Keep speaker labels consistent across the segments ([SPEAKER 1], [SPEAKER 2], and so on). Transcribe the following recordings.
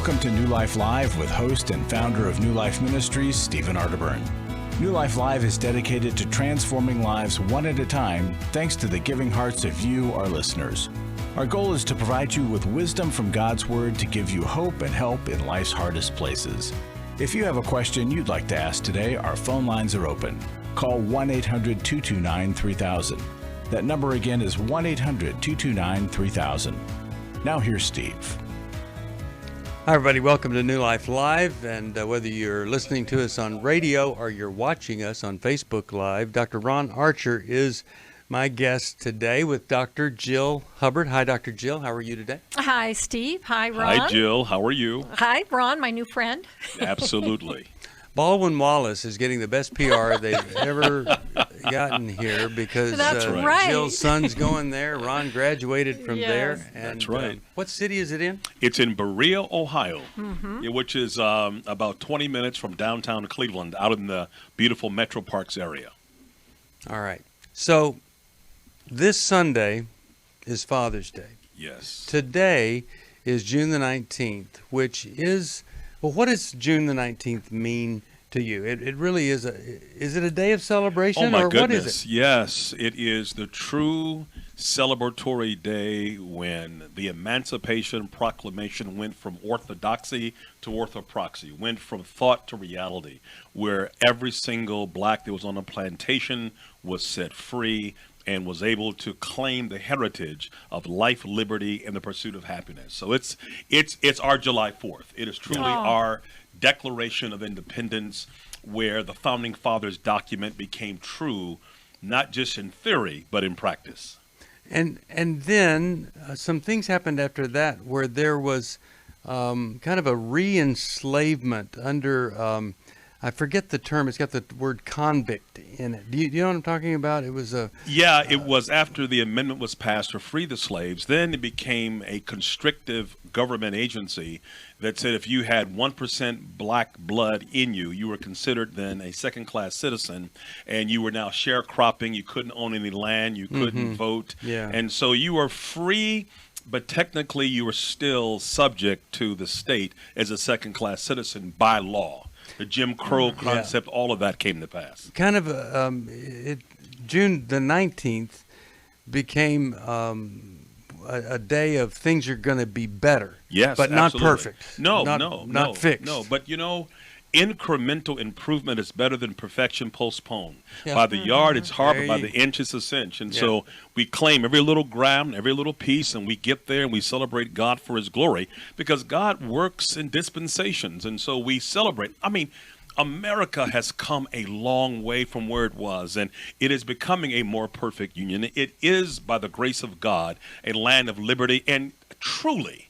[SPEAKER 1] Welcome to New Life Live with host and founder of New Life Ministries, Stephen Arterburn. New Life Live is dedicated to transforming lives one at a time, thanks to the giving hearts of you, our listeners. Our goal is to provide you with wisdom from God's Word to give you hope and help in life's hardest places. If you have a question you'd like to ask today, our phone lines are open. Call 1-800-229-3000. That number again is 1-800-229-3000. Now here's Steve.
[SPEAKER 2] Hi, everybody. Welcome to New Life Live. And whether you're listening to us on radio or you're watching us on Facebook Live, Dr. Ron Archer is my guest today with Dr. Jill Hubbard. Hi, Dr. Jill. How are you today?
[SPEAKER 3] Hi, Steve. Hi, Ron.
[SPEAKER 4] Hi, Jill. How are you?
[SPEAKER 3] Hi, Ron, my new friend.
[SPEAKER 4] Absolutely.
[SPEAKER 2] Baldwin Wallace is getting the best PR they've ever gotten here because
[SPEAKER 3] That's right.
[SPEAKER 2] Jill's son's going there. Ron graduated from there. And,
[SPEAKER 4] That's right.
[SPEAKER 2] What city is it in?
[SPEAKER 4] It's in Berea, Ohio, which is about 20 minutes from downtown Cleveland, out in the beautiful Metro Parks area.
[SPEAKER 2] All right. So this Sunday is Father's Day.
[SPEAKER 4] Yes.
[SPEAKER 2] Today is June the 19th, which is... Well, what does June the 19th mean to you? It really is is it a day of celebration?
[SPEAKER 4] Oh, my
[SPEAKER 2] or
[SPEAKER 4] goodness.
[SPEAKER 2] What is it?
[SPEAKER 4] Yes, it is the true celebratory day when the Emancipation Proclamation went from orthodoxy to orthopraxy, went from thought to reality, where every single black that was on a plantation was set free and was able to claim the heritage of life, liberty, and the pursuit of happiness. So it's our July 4th. It is truly our Declaration of Independence, where the Founding Fathers document became true, not just in theory, but in practice.
[SPEAKER 2] And then some things happened after that where there was kind of a re-enslavement under... I forget the term. It's got the word convict in it. Do you know what I'm talking about? It was a...
[SPEAKER 4] Yeah, it was after the amendment was passed to free the slaves. Then it became a constrictive government agency that said if you had 1% black blood in you, you were considered then a second-class citizen, and you were now sharecropping. You couldn't own any land. You couldn't vote.
[SPEAKER 2] Yeah.
[SPEAKER 4] And so you were free, but technically you were still subject to the state as a second-class citizen by law. The Jim Crow concept, all of that came to pass.
[SPEAKER 2] Kind of, June the 19th became a day of things are going to be better.
[SPEAKER 4] Yes,
[SPEAKER 2] but
[SPEAKER 4] absolutely.
[SPEAKER 2] not perfect.
[SPEAKER 4] Not
[SPEAKER 2] fixed.
[SPEAKER 4] No, but incremental improvement is better than perfection postponed.
[SPEAKER 2] Yeah.
[SPEAKER 4] By the yard, it's harbor. By the inch, it's a cinch. And so we claim every little gram, every little piece, and we get there and we celebrate God for his glory because God works in dispensations. And so we celebrate. I mean, America has come a long way from where it was, and it is becoming a more perfect union. It is, by the grace of God, a land of liberty, and truly,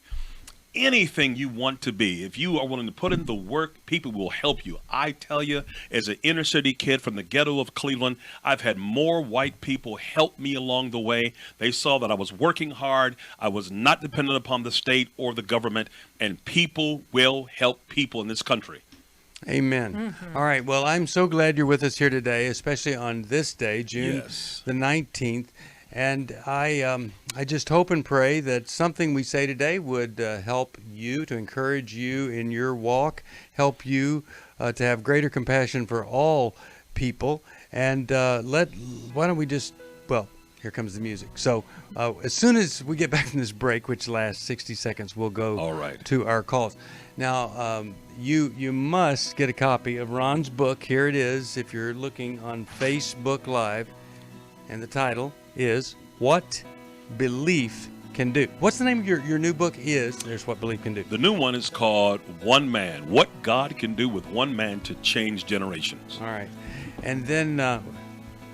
[SPEAKER 4] anything you want to be, if you are willing to put in the work, people will help you. I tell you, as an inner city kid from the ghetto of Cleveland, I've had more white people help me along the way. They saw that I was working hard. I was not dependent upon the state or the government, and people will help people in this country.
[SPEAKER 2] Amen. All right. Well, I'm so glad you're with us here today, especially on this day, June the 19th. And I just hope and pray that something we say today would help you, to encourage you in your walk, help you to have greater compassion for all people. And why don't we just, well, here comes the music. So as soon as we get back from this break, which lasts 60 seconds, we'll go to our calls. Now, you must get a copy of Ron's book. Here it is if you're looking on Facebook Live. And the title is What Belief Can Do. What's the name of your new book is? There's What Belief Can Do.
[SPEAKER 4] The new one is called One Man, What God Can Do with One Man to Change Generations.
[SPEAKER 2] All right. And then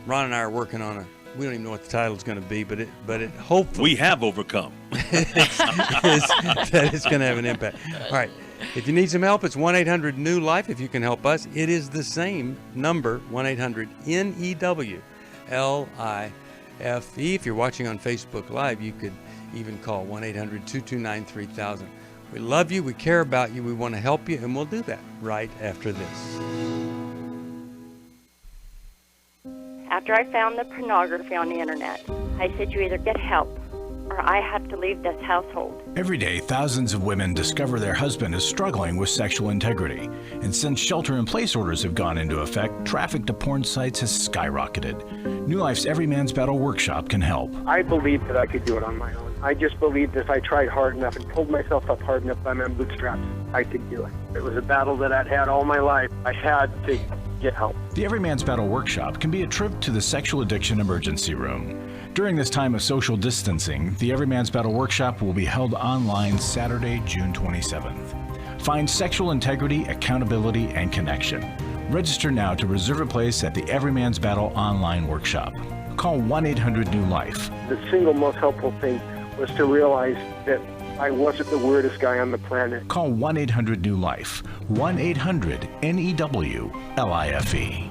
[SPEAKER 2] Ron and I are working on we don't even know what the title is going to be, but it hopefully...
[SPEAKER 4] We have overcome.
[SPEAKER 2] that it's going to have an impact. All right. If you need some help, it's 1-800-NEW-LIFE. If you can help us, it is the same number, 1-800-NEW. L-I-F-E. If you're watching on Facebook Live, you could even call 1-800-229-3000. We love you. We care about you. We want to help you, and we'll do that right after this.
[SPEAKER 5] After I found the pornography on the internet, I said you either get help or I have to leave this household.
[SPEAKER 1] Every day, thousands of women discover their husband is struggling with sexual integrity. And since shelter-in-place orders have gone into effect, traffic to porn sites has skyrocketed. New Life's Every Man's Battle workshop can help.
[SPEAKER 6] I believed that I could do it on my own. I just believed if I tried hard enough and pulled myself up hard enough by my bootstraps, I could do it. It was a battle that I'd had all my life. I had to get help.
[SPEAKER 1] The Every Man's Battle workshop can be a trip to the sexual addiction emergency room. During this time of social distancing, the Every Man's Battle workshop will be held online Saturday, June 27th. Find sexual integrity, accountability, and connection. Register now to reserve a place at the Every Man's Battle online workshop. Call 1-800-NEW-LIFE.
[SPEAKER 6] The single most helpful thing was to realize that I wasn't the weirdest guy on the planet.
[SPEAKER 1] Call 1-800-NEW-LIFE. 1-800-NEWLIFE.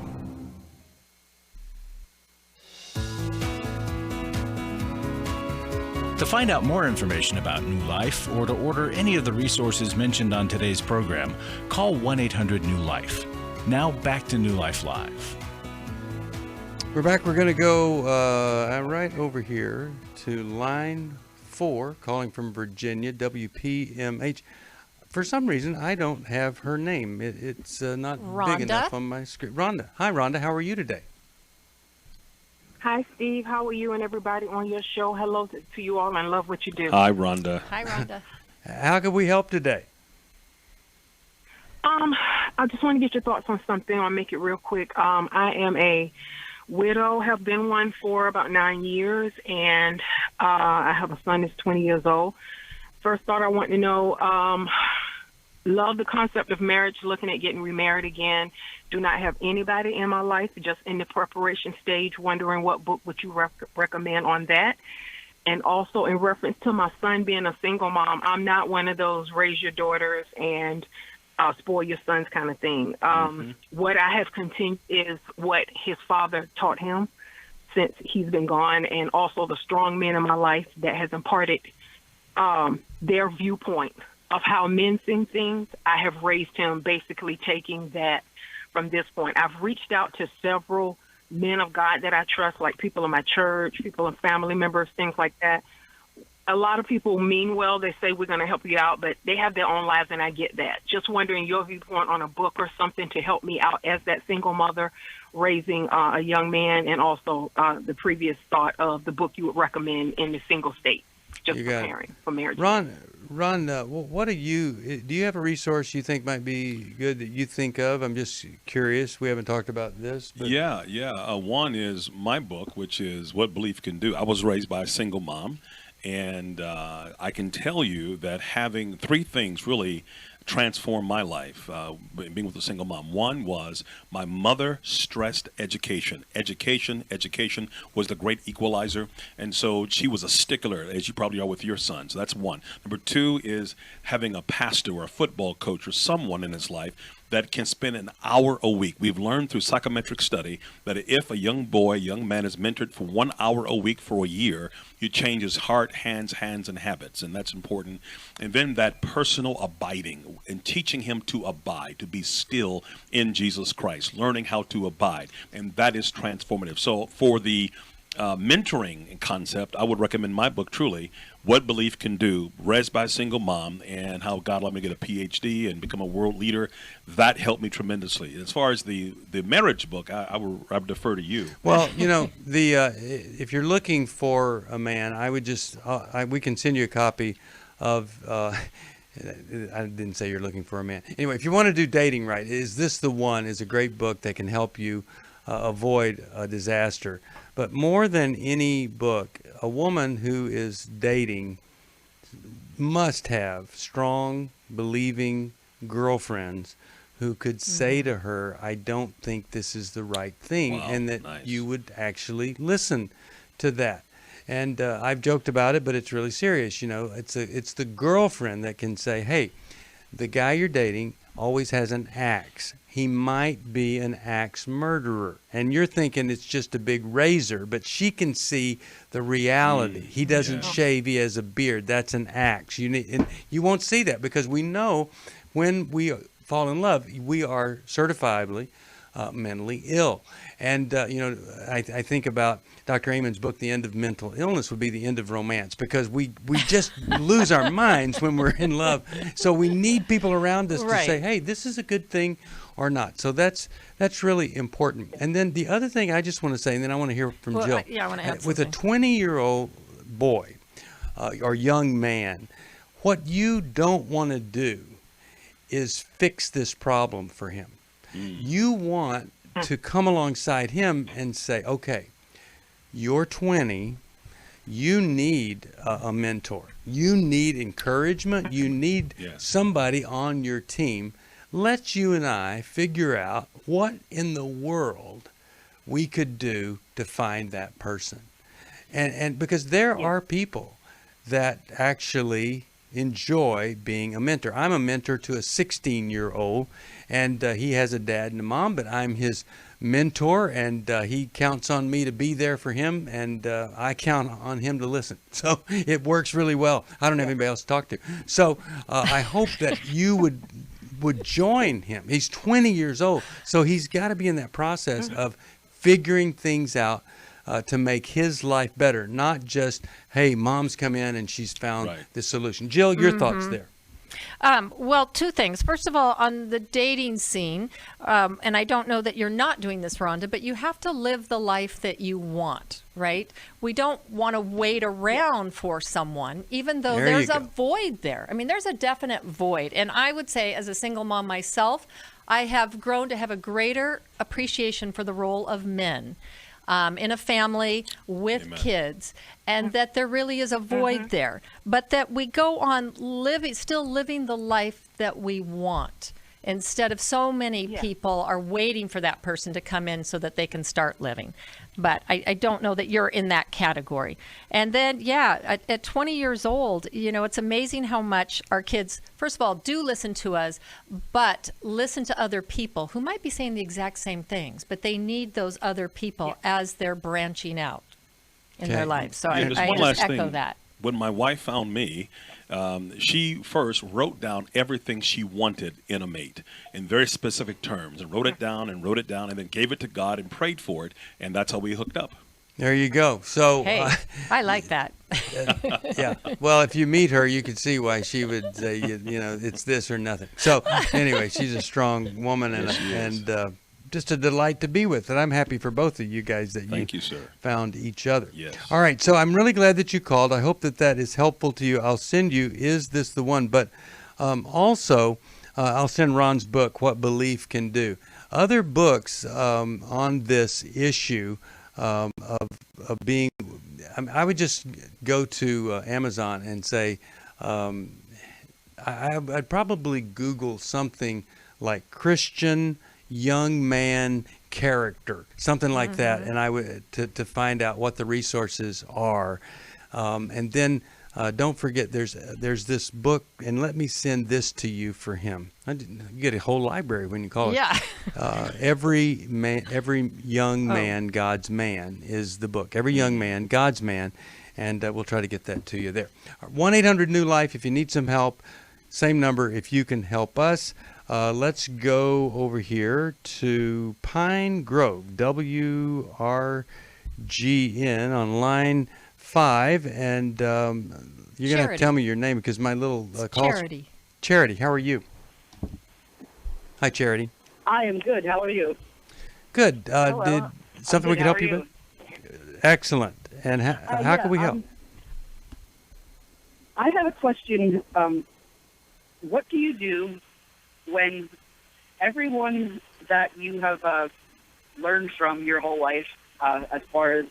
[SPEAKER 1] To find out more information about New Life or to order any of the resources mentioned on today's program, call 1-800-NEW-LIFE. Now back to New Life Live.
[SPEAKER 2] We're back. We're going to go right over here to line 4, calling from Virginia, WPMH. For some reason, I don't have her name. It's not
[SPEAKER 3] Rhonda?
[SPEAKER 2] big enough on my screen. Rhonda. Hi, Rhonda. How are you today?
[SPEAKER 7] Hi, Steve. How are you and everybody on your show? Hello to you all. I love what you do.
[SPEAKER 4] Hi, Rhonda.
[SPEAKER 3] Hi, Rhonda.
[SPEAKER 2] How can we help today?
[SPEAKER 7] I just want to get your thoughts on something. I'll make it real quick. I am a widow, have been one for about 9 years, and I have a son that's 20 years old. First thought I want to know, love the concept of marriage, looking at getting remarried again. Do not have anybody in my life, just in the preparation stage, wondering what book would you recommend on that. And also in reference to my son being a single mom, I'm not one of those raise your daughters and spoil your sons kind of thing. What I have continued is what his father taught him since he's been gone, and also the strong men in my life that has imparted their viewpoint of how men see things. I have raised him basically taking that from this point. I've reached out to several men of God that I trust, like people in my church, people and family members, things like that. A lot of people mean well. They say, we're going to help you out, but they have their own lives, and I get that. Just wondering your viewpoint on a book or something to help me out as that single mother raising a young man, and also the previous thought of the book you would recommend in the single state, just preparing for marriage.
[SPEAKER 2] Ron, what do you have a resource you think might be good that you think of? I'm just curious. We haven't talked about this. But.
[SPEAKER 4] Yeah. One is my book, which is What Belief Can Do. I was raised by a single mom, and I can tell you that having 3 things really transformed my life, being with a single mom. One was my mother stressed education. Education was the great equalizer. And so she was a stickler, as you probably are with your son. So that's one. Number 2 is having a pastor or a football coach or someone in his life that can spend an hour a week. We've learned through psychometric study that if a young man is mentored for 1 hour a week for a year, you change his heart, hands, and habits, and that's important. And then that personal abiding, and teaching him to abide, to be still in Jesus Christ, learning how to abide, and that is transformative. So for the mentoring concept, I would recommend my book, truly, What Belief Can Do, raised by a single mom, and how God let me get a PhD and become a world leader. That helped me tremendously. As far as the marriage book, I would defer to you.
[SPEAKER 2] Well, if you're looking for a man, I would just we can send you a copy of. I didn't say you're looking for a man. Anyway, if you want to do dating right, Is This the One? Is a great book that can help you avoid a disaster. But more than any book, a woman who is dating must have strong, believing girlfriends who could say to her, I don't think this is the right thing, and that you would actually listen to that. And I've joked about it, but it's really serious. It's the girlfriend that can say, hey, the guy you're dating always has an axe. He might be an axe murderer. And you're thinking it's just a big razor, but she can see the reality. He doesn't shave, he has a beard. That's an axe. And you won't see that, because we know when we fall in love, we are certifiably mentally ill. And, I think about Dr. Amon's book, The End of Mental Illness would be the end of romance, because we just lose our minds when we're in love. So we need people around us to say, hey, this is a good thing or not. So that's really important. And then the other thing I just want to say, and then I want to hear from Jill.
[SPEAKER 3] I want to add
[SPEAKER 2] With a 20-year-old boy or young man, what you don't want to do is fix this problem for him. You want to come alongside him and say, okay, you're 20, you need a mentor. You need encouragement. You need somebody on your team. Let's you and I figure out what in the world we could do to find that person. And because there are people that actually enjoy being a mentor. I'm a mentor to a 16-year-old, and he has a dad and a mom, but I'm his mentor, and he counts on me to be there for him, and I count on him to listen. So it works really well. I don't have anybody else to talk to. So I hope that you would join him. He's 20 years old, so he's got to be in that process of figuring things out to make his life better, not just, hey, mom's come in and she's found this solution. Jill, your thoughts there?
[SPEAKER 3] Well, two things. First of all, on the dating scene, and I don't know that you're not doing this, Rhonda, but you have to live the life that you want, right? We don't want to wait around for someone, even though there's a void there. I mean, there's a definite void. And I would say, as a single mom myself, I have grown to have a greater appreciation for the role of men in a family with kids, and that there really is a void there, but that we go on still living the life that we want, instead of so many people are waiting for that person to come in so that they can start living. But I don't know that you're in that category. And then, at 20 years old, it's amazing how much our kids, first of all, do listen to us, but listen to other people who might be saying the exact same things, but they need those other people as they're branching out in their lives. So I just echo that.
[SPEAKER 4] When my wife found me, she first wrote down everything she wanted in a mate in very specific terms, and wrote it down, and then gave it to God and prayed for it, and that's how we hooked up.
[SPEAKER 2] There you go. So
[SPEAKER 3] hey, I like that.
[SPEAKER 2] Well, if you meet her, you can see why she would say, it's this or nothing. So anyway, she's a strong woman, and just a delight to be with. And I'm happy for both of you guys that you found each other.
[SPEAKER 4] Yes.
[SPEAKER 2] All right. So I'm really glad that you called. I hope that is helpful to you. I'll send you Is This the One? But also, I'll send Ron's book, What Belief Can Do. Other books on this issue of being, I would just go to Amazon and say, I'd probably Google something like Christian young man character, something like that, and I would to find out what the resources are, and then don't forget there's this book, and let me send this to you for him. You get a whole library when you call it. Every young man, God's man is the book. Every young man, God's man, and we'll try to get that to you there. 1-800-NEW-LIFE if you need some help. Same number if you can help us. Let's go over here to Pine Grove, WRGN on line 5, and you're going to have to tell me your name because my little call.
[SPEAKER 3] Charity.
[SPEAKER 2] Charity, how are you? Hi, Charity.
[SPEAKER 8] I am good. How are you?
[SPEAKER 2] Good. Did something we could help you with? Excellent. And how can we help?
[SPEAKER 8] I have a question. What do you do when everyone that you have learned from your whole life, as far as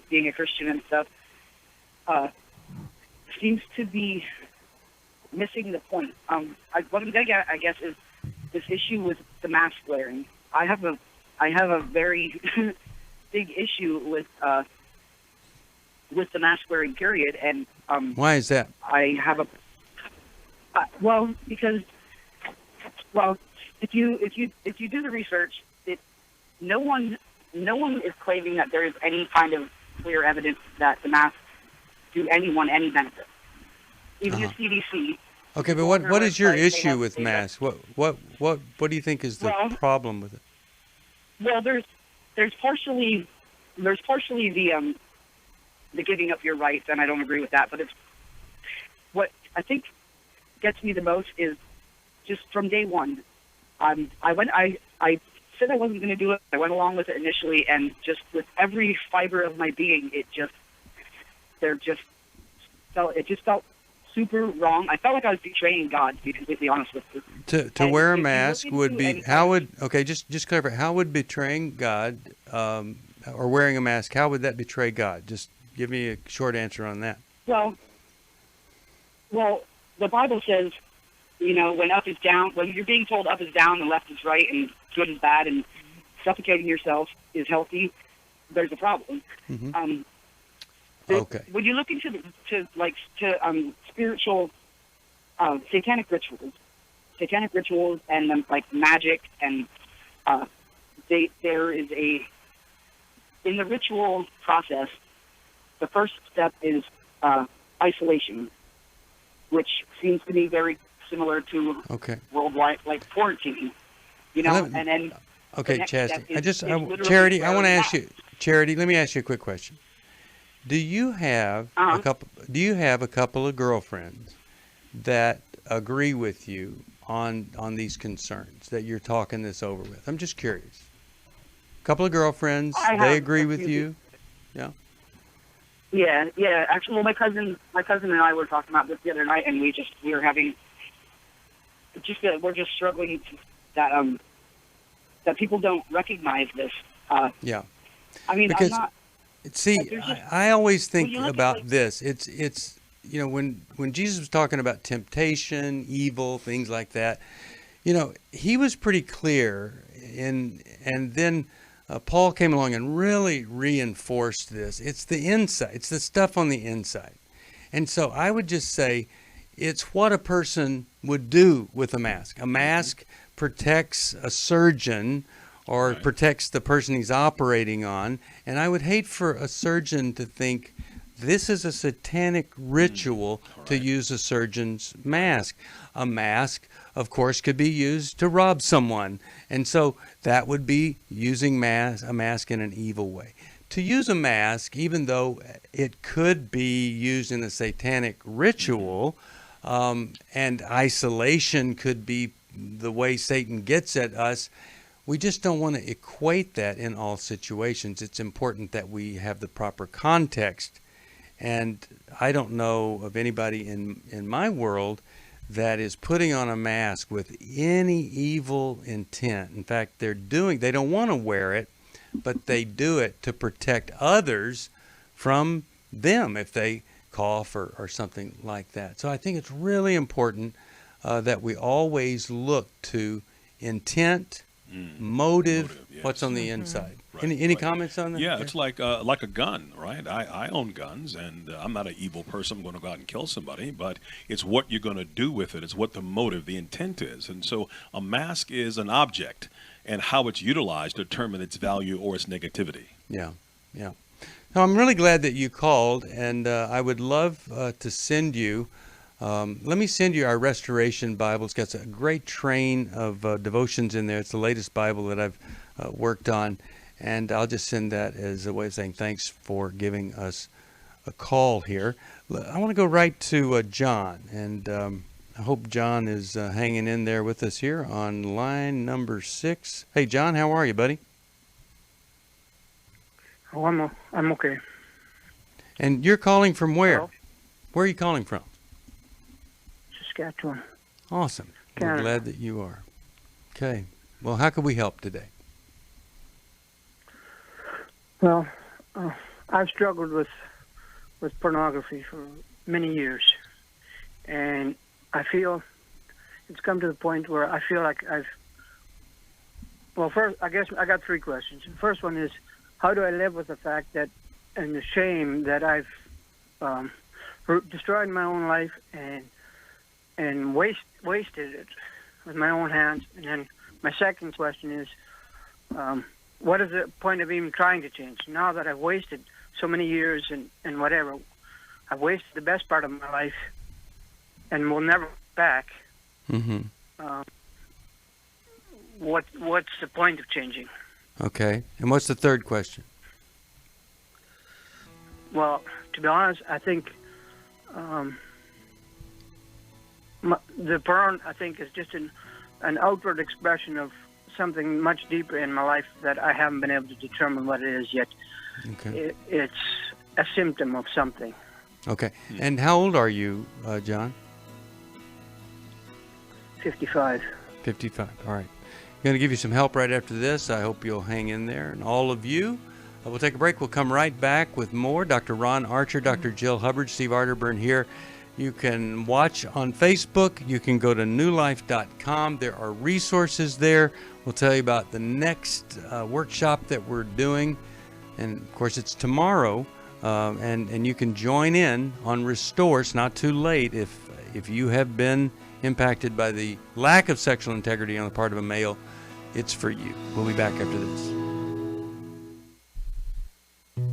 [SPEAKER 8] being a Christian and stuff, seems to be missing the point? What I'm getting at, I guess, is this issue with the mask wearing. I have a very big issue with the mask wearing period, and
[SPEAKER 2] why is that?
[SPEAKER 8] I have a because if you do the research, no one is claiming that there is any kind of clear evidence that the masks do anyone any benefit. Even the CDC.
[SPEAKER 2] Okay, but what is your issue with masks? What do you think is the problem with it?
[SPEAKER 8] Well, there's partially the giving up your rights, and I don't agree with that. But it's what I think gets me the most is just from day one. I said I wasn't going to do it. I went along with it initially, and just with every fiber of my being, it just felt super wrong. I felt like I was betraying God, to be completely honest with you.
[SPEAKER 2] To wear a mask would be just clarify, how would betraying God or wearing a mask, how would that betray God? Just give me a short answer on that.
[SPEAKER 8] Well, the Bible says, when up is down, when you're being told up is down and left is right and good is bad and suffocating yourself is healthy, there's a problem.
[SPEAKER 2] Mm-hmm.
[SPEAKER 8] Okay. When you look into spiritual satanic rituals and like magic and there is in the ritual process, the first step is isolation, which seems to be very similar to worldwide, like quarantine, and then.
[SPEAKER 2] Okay, Chastity. Charity, I want to ask you, Charity. Let me ask you a quick question. Do you have a couple of girlfriends that agree with you on these concerns that you're talking this over with? I'm just curious. A couple of girlfriends, they agree with you? Yeah.
[SPEAKER 8] Yeah. Actually, well, my cousin and I were talking about this the other night, and we're just struggling that people don't recognize this.
[SPEAKER 2] Yeah.
[SPEAKER 8] I mean,
[SPEAKER 2] because,
[SPEAKER 8] I'm not.
[SPEAKER 2] See, I always think about this. It's when Jesus was talking about temptation, evil, things like that, he was pretty clear. And then Paul came along and really reinforced this. It's the inside. It's the stuff on the inside. And so I would just say it's what a person would do with a mask. A mask protects a surgeon or protects the person he's operating on. And I would hate for a surgeon to think this is a satanic ritual to use a surgeon's mask. A mask, of course, could be used to rob someone. And so that would be using a mask in an evil way. To use a mask, even though it could be used in a satanic ritual, and isolation could be the way Satan gets at us, we just don't want to equate that in all situations. It's important that we have the proper context. And I don't know of anybody in my world that is putting on a mask with any evil intent. In fact, they don't want to wear it, but they do it to protect others from them if they cough or something like that. So I think it's really important that we always look to intent, motive,
[SPEAKER 4] yes.
[SPEAKER 2] What's on the inside. Any comments on that?
[SPEAKER 4] Yeah, it's like a gun, right? I own guns, and I'm not an evil person. I'm going to go out and kill somebody, but it's what you're going to do with it. It's what the motive, the intent is. And so a mask is an object, and how it's utilized determines its value or its negativity.
[SPEAKER 2] Yeah. Now, I'm really glad that you called, and I would love to send you. Let me send you our Restoration Bible. It's got a great train of devotions in there. It's the latest Bible that I've worked on. And I'll just send that as a way of saying thanks for giving us a call here. I want to go right to John. And I hope John is hanging in there with us here on line number 6. Hey, John, how are you, buddy?
[SPEAKER 6] Oh, I'm okay.
[SPEAKER 2] And you're calling from where?
[SPEAKER 6] Hello?
[SPEAKER 2] Where are you calling from?
[SPEAKER 6] Saskatchewan.
[SPEAKER 2] Awesome.
[SPEAKER 6] Canada.
[SPEAKER 2] We're glad that you are. Okay. Well, how can we help today?
[SPEAKER 6] Well, I've struggled with pornography for many years, and I feel it's come to the point where I feel like first, I guess I got 3 questions. The first one is, how do I live with the fact that, and the shame that I've destroyed my own life and wasted it with my own hands? And then my second question is, what is the point of even trying to change? Now that I've wasted so many years and whatever, I've wasted the best part of my life and will never back.
[SPEAKER 2] Mm-hmm.
[SPEAKER 6] What's the point of changing?
[SPEAKER 2] Okay. And what's the third question?
[SPEAKER 6] Well, to be honest, I think the burn, I think, is just an outward expression of something much deeper in my life that I haven't been able to determine what it is yet.
[SPEAKER 2] Okay.
[SPEAKER 6] It's a symptom of something.
[SPEAKER 2] Okay. And how old are you, John?
[SPEAKER 6] 55.
[SPEAKER 2] 55. All right. I'm going to give you some help right after this. I hope you'll hang in there. And all of you, we'll take a break. We'll come right back with more. Dr. Ron Archer, Dr. Jill Hubbard, Steve Arterburn here. You can watch on Facebook. You can go to newlife.com. There are resources there. We'll tell you about the next workshop that we're doing. And, of course, it's tomorrow. And you can join in on Restore. It's not too late if you have been impacted by the lack of sexual integrity on the part of a male. It's for you. We'll be back after this.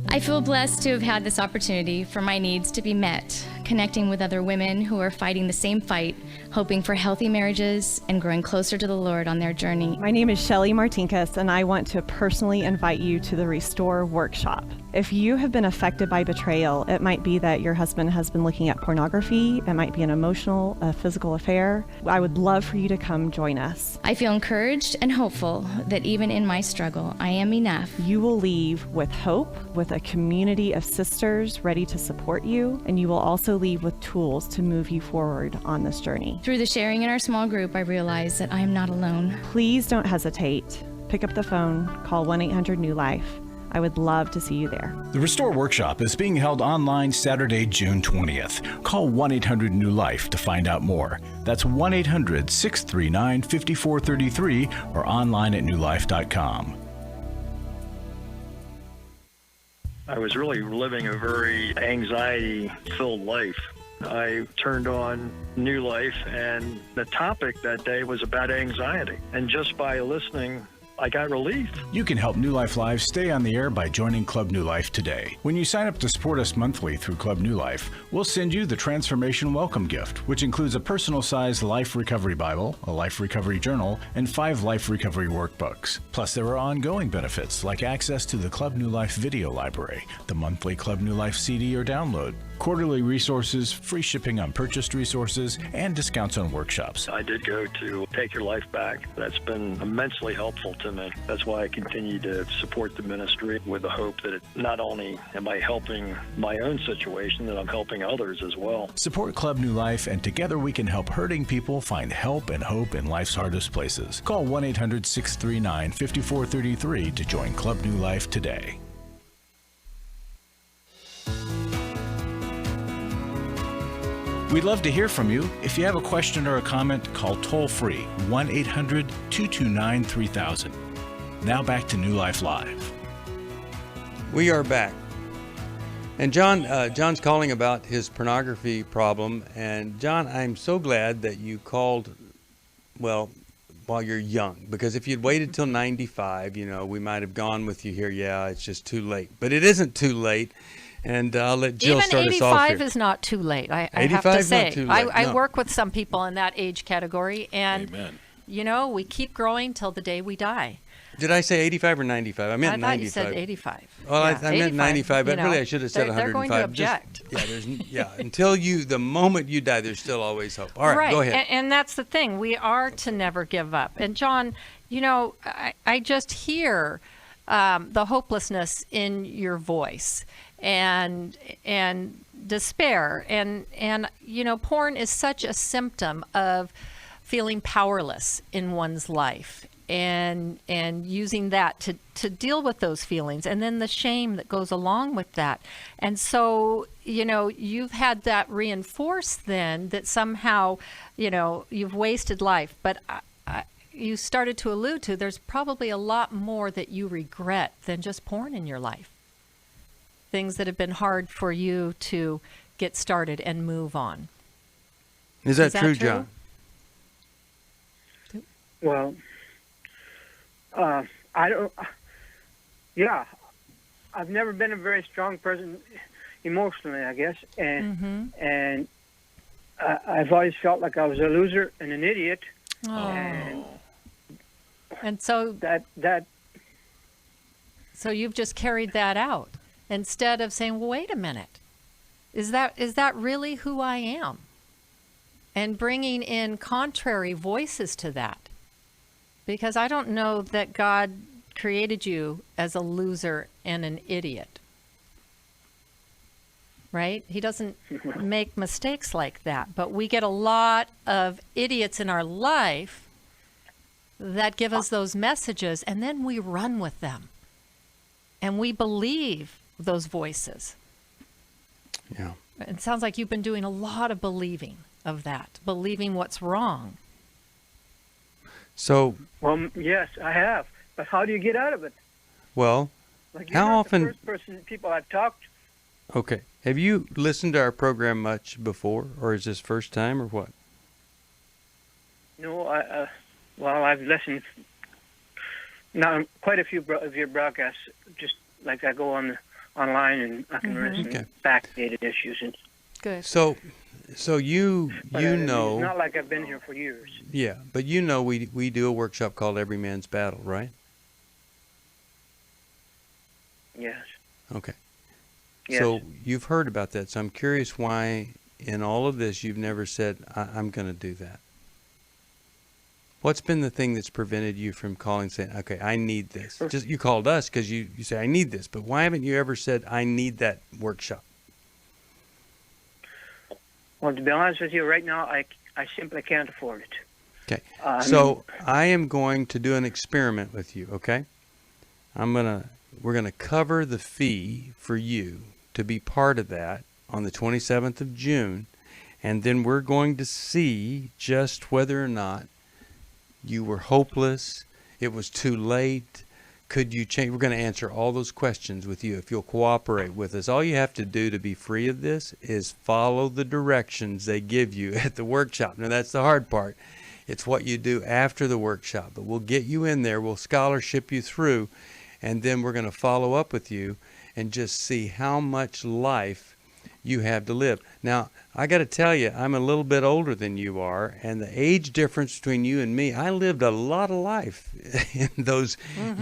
[SPEAKER 9] I feel blessed to have had this opportunity for my needs to be met, connecting with other women who are fighting the same fight, hoping for healthy marriages and growing closer to the Lord on their journey.
[SPEAKER 10] My name is Shelly Martinkus, and I want to personally invite you to the Restore workshop. If you have been affected by betrayal, it might be that your husband has been looking at pornography, it might be an emotional, physical affair. I would love for you to come join us.
[SPEAKER 9] I feel encouraged and hopeful that even in my struggle, I am enough.
[SPEAKER 10] You will leave with hope, with a community of sisters ready to support you, and you will also leave with tools to move you forward on this journey.
[SPEAKER 9] Through the sharing in our small group, I realize that I am not alone.
[SPEAKER 10] Please don't hesitate. Pick up the phone, call 1-800-NEW-LIFE. I would love to see you there.
[SPEAKER 1] The Restore Workshop is being held online Saturday, June 20th. Call 1-800-NEW-LIFE to find out more. That's 1-800-639-5433 or online at newlife.com.
[SPEAKER 11] I was really living a very anxiety-filled life. I turned on New Life, and the topic that day was about anxiety. And just by listening, I got relief.
[SPEAKER 1] You can help New Life Live stay on the air by joining Club New Life today. When you sign up to support us monthly through Club New Life, we'll send you the Transformation Welcome Gift, which includes a personal-sized Life Recovery Bible, a Life Recovery Journal, and 5 Life Recovery Workbooks. Plus, there are ongoing benefits like access to the Club New Life video library, the monthly Club New Life CD or download, quarterly resources, free shipping on purchased resources, and discounts on workshops.
[SPEAKER 11] I did go to Take Your Life Back. That's been immensely helpful to me. That's why I continue to support the ministry with the hope that not only am I helping my own situation, that I'm helping others as well.
[SPEAKER 1] Support Club New Life, and together we can help hurting people find help and hope in life's hardest places. Call 1-800-639-5433 to join Club New Life today. We'd love to hear from you. If you have a question or a comment, call toll-free 1-800-229-3000. Now back to New Life Live.
[SPEAKER 2] We are back. And John's calling about his pornography problem. And John, I'm so glad that you called, well, while you're young. Because if you'd waited till 95, we might have gone with you here. Yeah, it's just too late. But it isn't too late. And I'll let Jill start us off here.
[SPEAKER 3] Even 85 is not too late, I have to
[SPEAKER 2] 85 is
[SPEAKER 3] say.
[SPEAKER 2] not too late,
[SPEAKER 3] I
[SPEAKER 2] no.
[SPEAKER 3] work with some people in that age category, and,
[SPEAKER 4] Amen.
[SPEAKER 3] we keep growing till the day we die.
[SPEAKER 2] Did I say 85 or 95? I meant 95.
[SPEAKER 3] I thought you said 85.
[SPEAKER 2] Well,
[SPEAKER 3] Yeah,
[SPEAKER 2] I meant 95, but really I should have said
[SPEAKER 3] they're
[SPEAKER 2] 105.
[SPEAKER 3] going to object.
[SPEAKER 2] Until the moment you die, there's still always hope. All right, go ahead.
[SPEAKER 3] And that's the thing. We are to never give up. And John, I just hear the hopelessness in your voice and despair. And porn is such a symptom of feeling powerless in one's life. And using that to deal with those feelings, and then the shame that goes along with that. And so, you've had that reinforced then that somehow, you've wasted life. But you started to allude to there's probably a lot more that you regret than just porn in your life. Things that have been hard for you to get started and move on.
[SPEAKER 2] Is that true, John?
[SPEAKER 6] Well, I don't. Yeah, I've never been a very strong person emotionally, I guess, and I've always felt like I was a loser and an idiot.
[SPEAKER 3] And so
[SPEAKER 6] that
[SPEAKER 3] So you've just carried that out instead of saying, well, wait a minute. Is that really who I am? And bringing in contrary voices to that. Because I don't know that God created you as a loser and an idiot. Right? He doesn't make mistakes like that. But we get a lot of idiots in our life that give us those messages, and then we run with them. And we believe those voices.
[SPEAKER 2] Yeah.
[SPEAKER 3] It sounds like you've been doing a lot of believing of that, believing what's wrong.
[SPEAKER 2] So.
[SPEAKER 6] Well, yes, I have. But how do you get out of it?
[SPEAKER 2] Well,
[SPEAKER 6] like
[SPEAKER 2] how often?
[SPEAKER 6] The first person people I've talked.
[SPEAKER 2] Okay. Have you listened to our program much before, or is this first time, or what?
[SPEAKER 6] No, I've listened. Now, quite a few of your broadcasts. Just like I go online and I can listen backdated issues and.
[SPEAKER 3] Good.
[SPEAKER 2] So you know.
[SPEAKER 6] It's not like I've been here for years.
[SPEAKER 2] Yeah, but you know we do a workshop called Every Man's Battle, right?
[SPEAKER 6] Yes.
[SPEAKER 2] Okay.
[SPEAKER 6] Yes.
[SPEAKER 2] So you've heard about that. So I'm curious why in all of this you've never said, I'm going to do that. What's been the thing that's prevented you from calling saying, okay, I need this? Just you called us because you say, I need this. But why haven't you ever said, I need that workshop?
[SPEAKER 6] Well, to be honest with you, right now, I simply can't afford it.
[SPEAKER 2] Okay. So I am going to do an experiment with you, okay? We're going to cover the fee for you to be part of that on the 27th of June, and then we're going to see just whether or not you were hopeless, it was too late, could you change? We're going to answer all those questions with you if you'll cooperate with us. All you have to do to be free of this is follow the directions they give you at the workshop. Now, that's the hard part. It's what you do after the workshop, but we'll get you in there, we'll scholarship you through, and then we're going to follow up with you and just see how much life you have to live. Now, I got to tell you, I'm a little bit older than you are, and the age difference between you and me, I lived a lot of life in those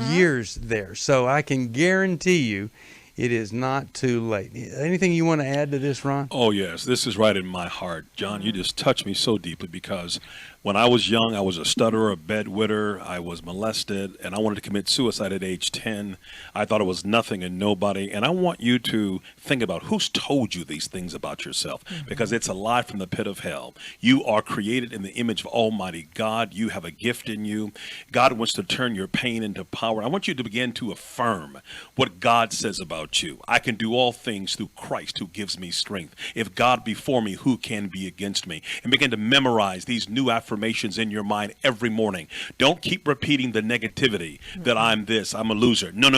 [SPEAKER 2] years there. So I can guarantee you it is not too late. Anything you want to add to this, Ron?
[SPEAKER 4] Oh, yes. This is right in my heart. John, you just touched me so deeply because when I was young, I was a stutterer, a bedwetter. I was molested, and I wanted to commit suicide at age 10. I thought it was nothing and nobody. And I want you to think about who's told you these things about yourself, because it's a lie from the pit of hell. You are created in the image of Almighty God. You have a gift in you. God wants to turn your pain into power. I want you to begin to affirm what God says about you. I can do all things through Christ who gives me strength. If God be for me, who can be against me? And begin to memorize these new affirmations in your mind every morning. Don't keep repeating the negativity that I'm this, I'm a loser. No.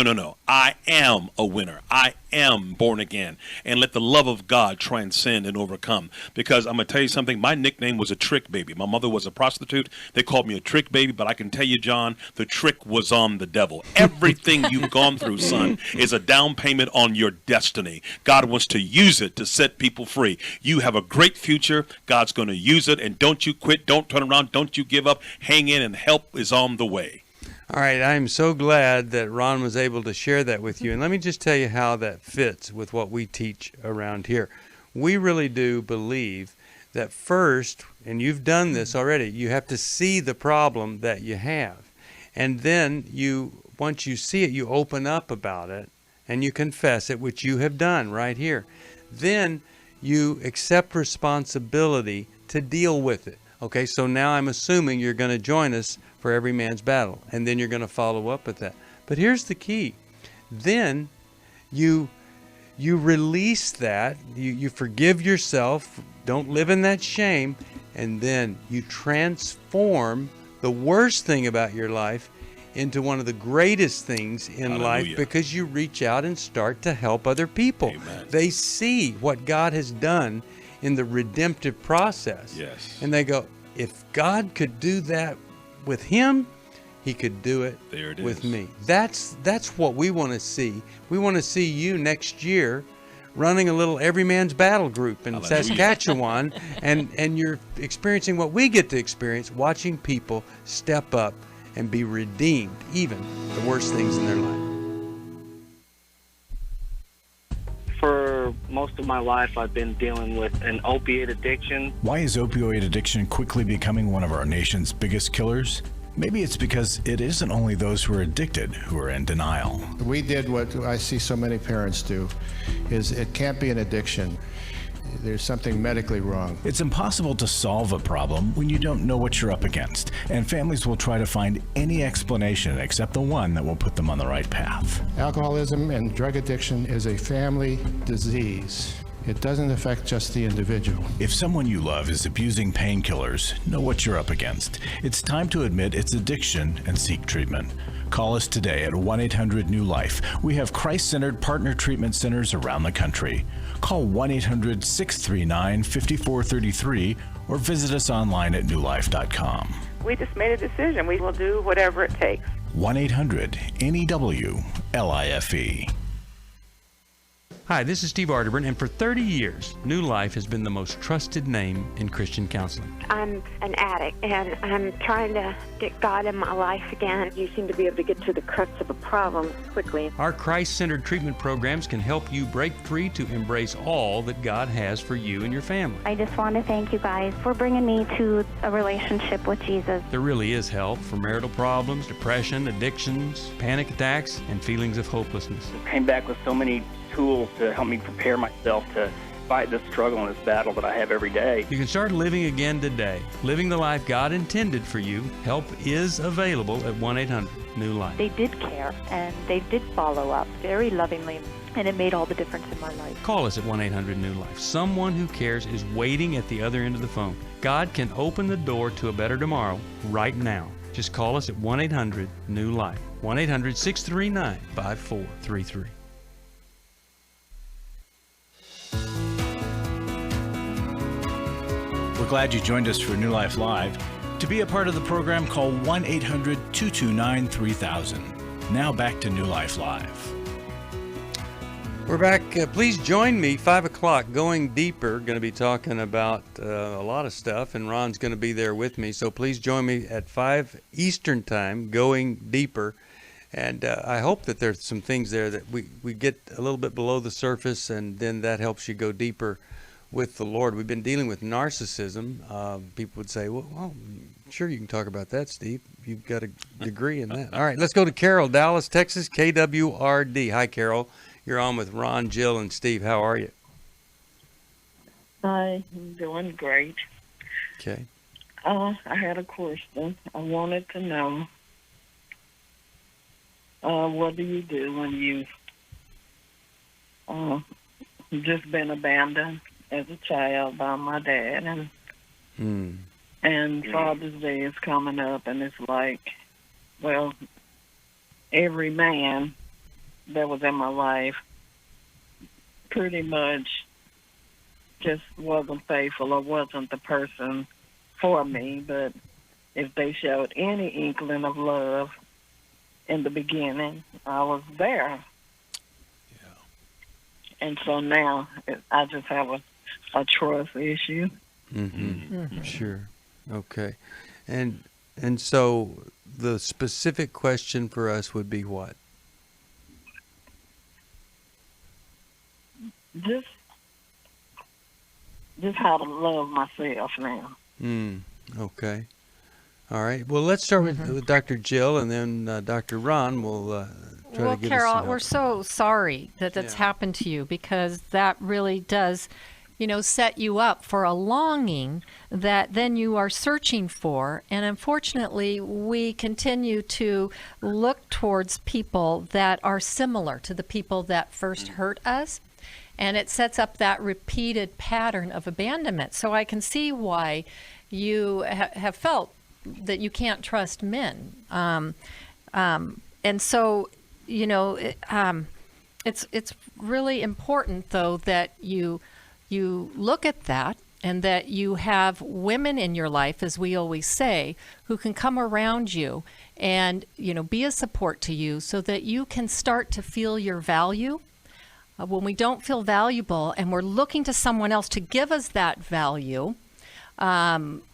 [SPEAKER 4] I am a winner. I am born again. And let the love of God transcend and overcome. Because I'm going to tell you something, my nickname was a trick baby. My mother was a prostitute. They called me a trick baby, but I can tell you, John, the trick was on the devil. Everything you've gone through, son, is a down payment on your destiny. God wants to use it to set people free. You have a great future. God's going to use it, and don't you quit. Don't turn around. Don't you give up. Hang in, and help is on the way.
[SPEAKER 2] All right, I'm so glad that Ron was able to share that with you. And let me just tell you how that fits with what we teach around here. We really do believe that first, and you've done this already, you have to see the problem that you have. And then once you see it, you open up about it and you confess it, which you have done right here. Then you accept responsibility to deal with it. Okay, so now I'm assuming you're going to join us for Every Man's Battle, and then you're going to follow up with that. But here's the key. Then you release that, you forgive yourself, don't live in that shame, and then you transform the worst thing about your life into one of the greatest things in life, because you reach out and start to help other people.
[SPEAKER 4] Amen.
[SPEAKER 2] They see what God has done in the redemptive process.
[SPEAKER 4] Yes.
[SPEAKER 2] And they go, if God could do that with him, he could do it with me. That's what we want to see. We want to see you next year running a little Every Man's Battle group in Saskatchewan, and you're experiencing what we get to experience, watching people step up and be redeemed, even the worst things in their life.
[SPEAKER 12] For most of my life, I've been dealing with an opiate addiction.
[SPEAKER 1] Why is opioid addiction quickly becoming one of our nation's biggest killers? Maybe it's because it isn't only those who are addicted who are in denial.
[SPEAKER 13] We did what I see so many parents do, is it can't be an addiction. There's something medically wrong.
[SPEAKER 1] It's impossible to solve a problem when you don't know what you're up against, and families will try to find any explanation except the one that will put them on the right path.
[SPEAKER 13] Alcoholism and drug addiction is a family disease. It doesn't affect just the individual.
[SPEAKER 1] If someone you love is abusing painkillers, know what you're up against. It's time to admit it's addiction and seek treatment. Call us today at 1-800-NEW-LIFE. We have Christ-centered partner treatment centers around the country. Call 1-800-639-5433 or visit us online at newlife.com.
[SPEAKER 14] We just made a decision. We will do whatever it takes.
[SPEAKER 1] 1-800-NEW-LIFE.
[SPEAKER 2] Hi, this is Steve Arterburn, and for 30 years, New Life has been the most trusted name in Christian counseling.
[SPEAKER 5] I'm an addict, and I'm trying to get God in my life again. You seem to be able to get to the crux of a problem quickly.
[SPEAKER 2] Our Christ-centered treatment programs can help you break free to embrace all that God has for you and your family.
[SPEAKER 15] I just want to thank you guys for bringing me to a relationship with Jesus.
[SPEAKER 2] There really is help for marital problems, depression, addictions, panic attacks, and feelings of hopelessness.
[SPEAKER 12] I came back with so many tools to help me prepare myself to fight this struggle and this battle that I have every day.
[SPEAKER 2] You can start living again today, living the life God intended for you. Help is available at 1-800-NEW-LIFE.
[SPEAKER 16] They did care, and they did follow up very lovingly, and it made all the difference in my life.
[SPEAKER 2] Call us at 1-800-NEW-LIFE. Someone who cares is waiting at the other end of the phone. God can open the door to a better tomorrow right now. Just call us at 1-800-NEW-LIFE. 1-800-639-5433.
[SPEAKER 1] We're glad you joined us for New Life Live. To be a part of the program, call 1-800-229-3000. Now back to New Life Live.
[SPEAKER 2] We're back. Please join me, 5 o'clock, Going Deeper. Going to be talking about a lot of stuff, and Ron's going to be there with me. So please join me at 5 Eastern Time, Going Deeper. And I hope that there's some things there that we get a little bit below the surface, and then that helps you go deeper with the Lord. We've been dealing with narcissism. People would say, well, sure, you can talk about that, Steve. You've got a degree in that. All right, let's go to Carol, Dallas, Texas, KWRD. Hi, Carol. You're on with Ron, Jill, and Steve. How are you?
[SPEAKER 17] I'm doing great.
[SPEAKER 2] Okay.
[SPEAKER 17] I had a question. I wanted to know, what do you do when you've just been abandoned as a child by my dad, and Father's Day is coming up, and it's like, well, every man that was in my life pretty much just wasn't faithful or wasn't the person for me, but if they showed any inkling of love in the beginning, I was there. Yeah. And so now I just have a trust issue.
[SPEAKER 2] Sure. Okay. And so the specific question for us would be what?
[SPEAKER 17] Just how to love myself now.
[SPEAKER 2] Okay. All right. Well, let's start with Dr. Jill, and then Dr. Ron will try to give
[SPEAKER 3] Carol,
[SPEAKER 2] us some help.
[SPEAKER 3] we're so sorry that that's happened to you, because that really does, set you up for a longing that then you are searching for. And unfortunately, we continue to look towards people that are similar to the people that first hurt us. And it sets up that repeated pattern of abandonment. So I can see why you have felt that you can't trust men. And so, it's really important, though, that you look at that, and that you have women in your life, as we always say, who can come around you and, be a support to you, so that you can start to feel your value. When we don't feel valuable and we're looking to someone else to give us that value,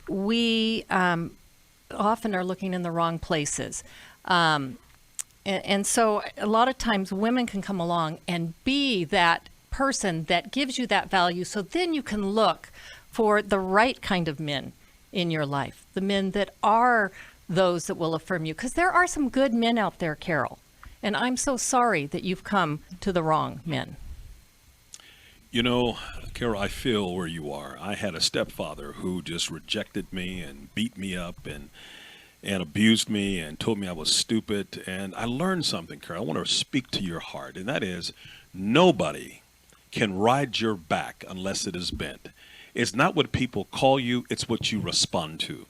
[SPEAKER 3] we often are looking in the wrong places. And so a lot of times women can come along and be that person that gives you that value, so then you can look for the right kind of men in your life, the men that are those that will affirm you. Because there are some good men out there, Carol. And I'm so sorry that you've come to the wrong men.
[SPEAKER 4] You know, Carol, I feel where you are. I had a stepfather who just rejected me and beat me up and abused me and told me I was stupid. And I learned something, Carol. I want to speak to your heart, and that is nobody can ride your back unless it is bent. It's not what people call you, it's what you respond to.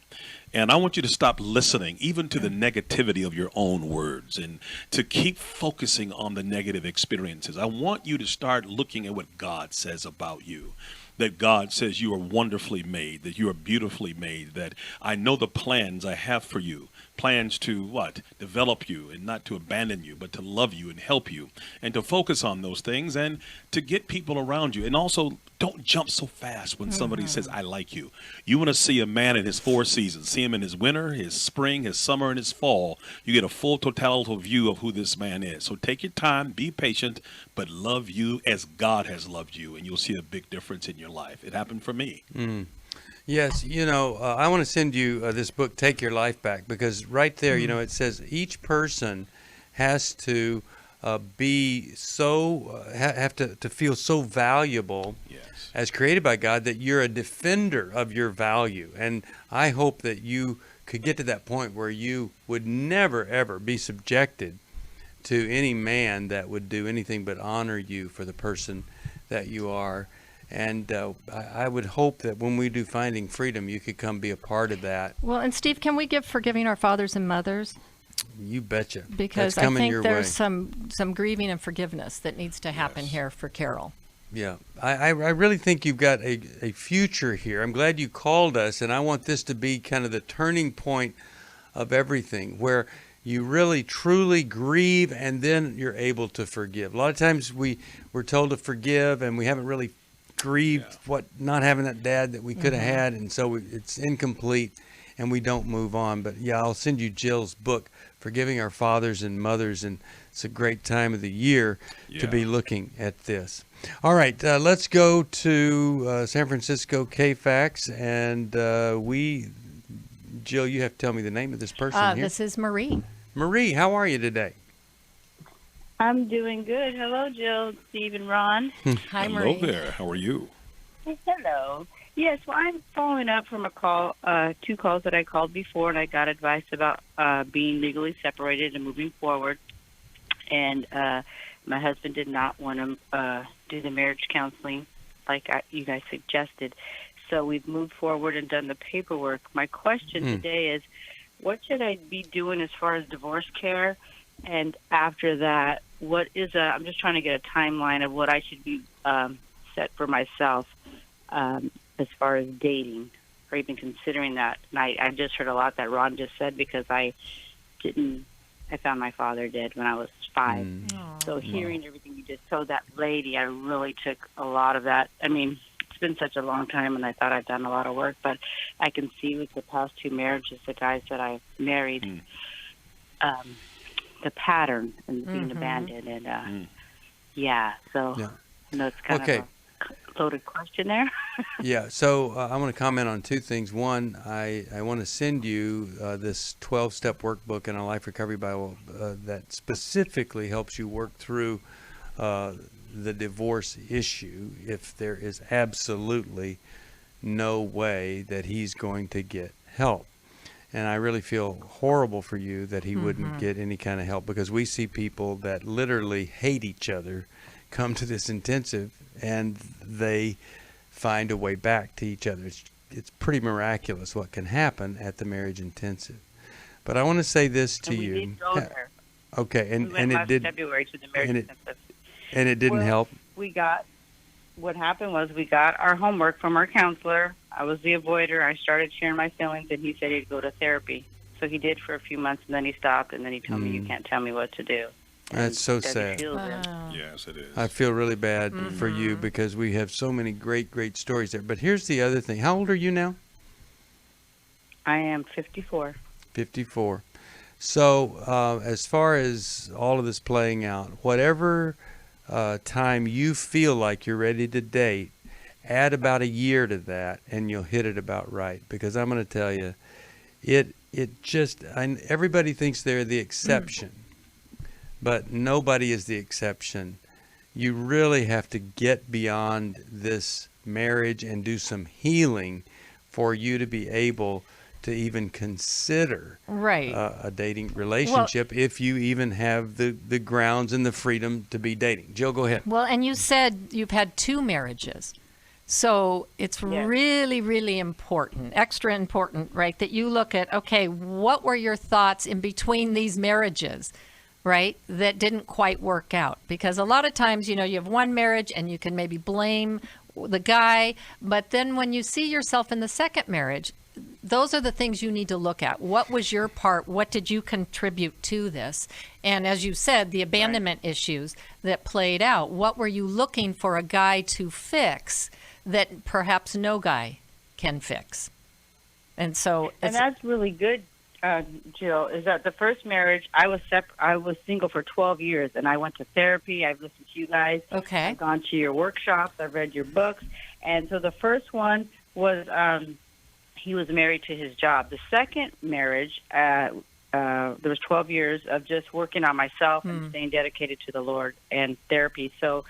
[SPEAKER 4] And I want you to stop listening even to the negativity of your own words and to keep focusing on the negative experiences. I want you to start looking at what God says about you. That God says you are wonderfully made, that you are beautifully made, that I know the plans I have for you. Plans to what? Develop you and not to abandon you, but to love you and help you and to focus on those things and to get people around you. And also, don't jump so fast when somebody says, I like you. You want to see a man in his 4 seasons, see him in his winter, his spring, his summer, and his fall. You get a full total view of who this man is. So take your time, be patient, but love you as God has loved you, and you'll see a big difference in your life. It happened for me.
[SPEAKER 2] Yes, I want to send you this book, Take Your Life Back, because right there, it says each person has to be so, have to feel so valuable as created by God that you're a defender of your value. And I hope that you could get to that point where you would never, ever be subjected to any man that would do anything but honor you for the person that you are. And I would hope that when we do Finding Freedom, you could come be a part of that.
[SPEAKER 3] Well, and Steve, can we give Forgiving Our Fathers and Mothers?
[SPEAKER 2] You betcha.
[SPEAKER 3] Because I think there's some grieving and forgiveness that needs to happen here for Carol.
[SPEAKER 2] Yeah, I really think you've got a future here. I'm glad you called us, and I want this to be kind of the turning point of everything, where you really truly grieve and then you're able to forgive. A lot of times we're told to forgive and we haven't really grieved what not having that dad that we could have had, and so it's incomplete and we don't move on. But yeah, I'll send you Jill's book, Forgiving Our Fathers and Mothers, and it's a great time of the year to be looking at this. All right, let's go to San Francisco KFAX, and Jill, you have to tell me the name of this person here.
[SPEAKER 3] This is Marie.
[SPEAKER 2] Marie, how are you today?
[SPEAKER 18] I'm doing good. Hello, Jill, Steve, and Ron.
[SPEAKER 3] Hi, Marie.
[SPEAKER 4] Hello there. How are you?
[SPEAKER 18] Hello. Yes, well, I'm following up from a call, 2 calls that I called before, and I got advice about being legally separated and moving forward. And my husband did not want to do the marriage counseling like you guys suggested. So we've moved forward and done the paperwork. My question today is, what should I be doing as far as divorce care? And after that, I'm just trying to get a timeline of what I should be set for myself as far as dating or even considering that. And I just heard a lot that Ron just said, because I found my father dead when I was 5. So hearing everything you just told that lady, I really took a lot of that. I mean, it's been such a long time, and I thought I'd done a lot of work, but I can see with the past 2 marriages, the guys that I married, the pattern and being abandoned. And so I know it's kind of a loaded question there.
[SPEAKER 2] Yeah, so I want to comment on 2 things. One, I want to send you this 12-step workbook in a Life Recovery Bible that specifically helps you work through the divorce issue if there is absolutely no way that he's going to get help. And I really feel horrible for you that he wouldn't get any kind of help, because we see people that literally hate each other come to this intensive and they find a way back to each other. It's pretty miraculous what can happen at the marriage intensive. But I want to say this to you.
[SPEAKER 18] We did go there.
[SPEAKER 2] Okay, and
[SPEAKER 18] we went
[SPEAKER 2] it
[SPEAKER 18] last
[SPEAKER 2] did
[SPEAKER 18] February to the marriage intensive.
[SPEAKER 2] And it didn't help.
[SPEAKER 18] What happened was we got our homework from our counselor. I was the avoider. I started sharing my feelings, and he said he'd go to therapy. So he did for a few months, and then he stopped, and then he told me, you can't tell me what to do.
[SPEAKER 2] That's so sad.
[SPEAKER 4] Yes, it is.
[SPEAKER 2] I feel really bad for you, because we have so many great, great stories there. But here's the other thing. How old are you now?
[SPEAKER 18] I am 54.
[SPEAKER 2] 54. So as far as all of this playing out, whatever time you feel like you're ready to date, add about a year to that, and you'll hit it about right. Because I'm going to tell you, everybody thinks they're the exception, but nobody is the exception. You really have to get beyond this marriage and do some healing for you to be able to even consider a dating relationship, if you even have the grounds and the freedom to be dating. Jill, go ahead.
[SPEAKER 3] Well, and you said you've had 2 marriages. So it's really, really important, extra important, right, that you look at, okay, what were your thoughts in between these marriages, right, that didn't quite work out? Because a lot of times, you have one marriage and you can maybe blame the guy, but then when you see yourself in the second marriage, those are the things you need to look at. What was your part? What did you contribute to this? And as you said, the abandonment issues that played out, what were you looking for a guy to fix that perhaps no guy can fix? And so,
[SPEAKER 18] and that's really good, Jill, is that the first marriage, I was single for 12 years, and I went to therapy. I've listened to you guys.
[SPEAKER 3] Okay.
[SPEAKER 18] I've gone to your workshops. I've read your books. And so the first one was he was married to his job. The second marriage, there was 12 years of just working on myself and staying dedicated to the Lord and therapy. So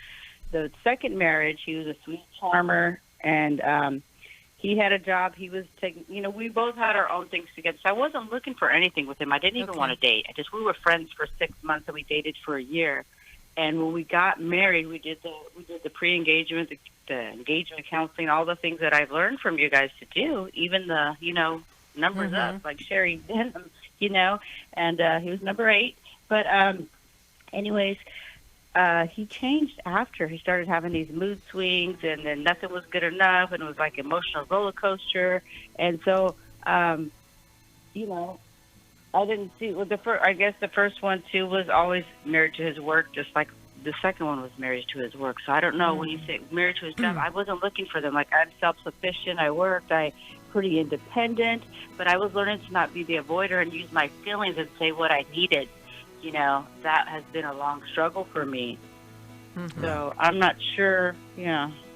[SPEAKER 18] the second marriage, he was a sweet charmer, and he had a job. He was taking, we both had our own things together. So I wasn't looking for anything with him. I didn't even want to date. We were friends for 6 months, and we dated for a year. And when we got married, we did the pre-engagement, the engagement counseling, all the things that I've learned from you guys to do, even the, numbers up, like Sherry did, and he was number 8. But anyways, he changed after. He started having these mood swings, and then nothing was good enough, and it was like emotional roller coaster. And so, I didn't see. Well, I guess the first one too was always married to his work, just like the second one was married to his work. So I don't know when you say married to his job. I wasn't looking for them. Like, I'm self-sufficient. I worked. I pretty independent, but I was learning to not be the avoider and use my feelings and say what I needed. That has been a long struggle for me. So I'm not sure.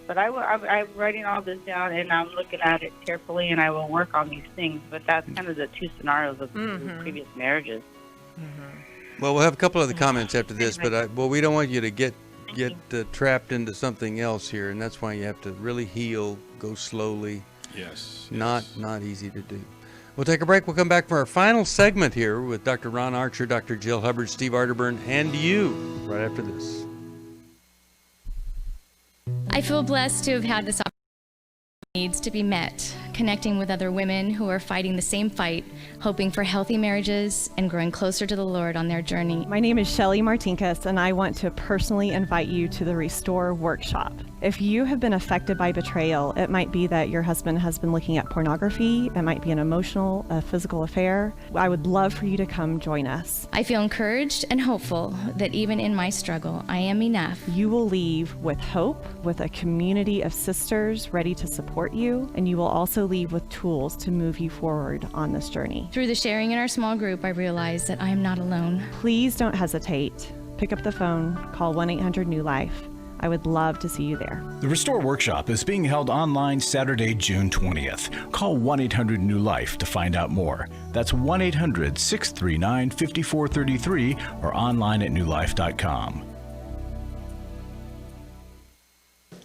[SPEAKER 18] But I'm writing all this down, and I'm looking at it carefully, and I will work on these things. But that's kind of the 2 scenarios of the previous marriages.
[SPEAKER 2] Well, we'll have a couple other comments after this, but we don't want you to get trapped into something else here, and that's why you have to really heal, go slowly.
[SPEAKER 4] Yes.
[SPEAKER 2] Not easy to do. We'll take a break. We'll come back for our final segment here with Dr. Ron Archer, Dr. Jill Hubbard, Steve Arterburn, and you right after this.
[SPEAKER 9] I feel blessed to have had this opportunity needs to be met, connecting with other women who are fighting the same fight, hoping for healthy marriages and growing closer to the Lord on their journey.
[SPEAKER 10] My name is Shelly Martinkus, and I want to personally invite you to the Restore Workshop. If you have been affected by betrayal, it might be that your husband has been looking at pornography, it might be an emotional, physical affair. I would love for you to come join us.
[SPEAKER 9] I feel encouraged and hopeful that even in my struggle, I am enough.
[SPEAKER 10] You will leave with hope, with a community of sisters ready to support you, and you will also leave with tools to move you forward on this journey.
[SPEAKER 9] Through the sharing in our small group, I realize that I am not alone.
[SPEAKER 10] Please don't hesitate. Pick up the phone, call 1-800-NEW-LIFE. I would love to see you there.
[SPEAKER 1] The Restore Workshop is being held online Saturday, June 20th. Call 1-800-NEW-LIFE to find out more. That's 1-800-639-5433 or online at newlife.com.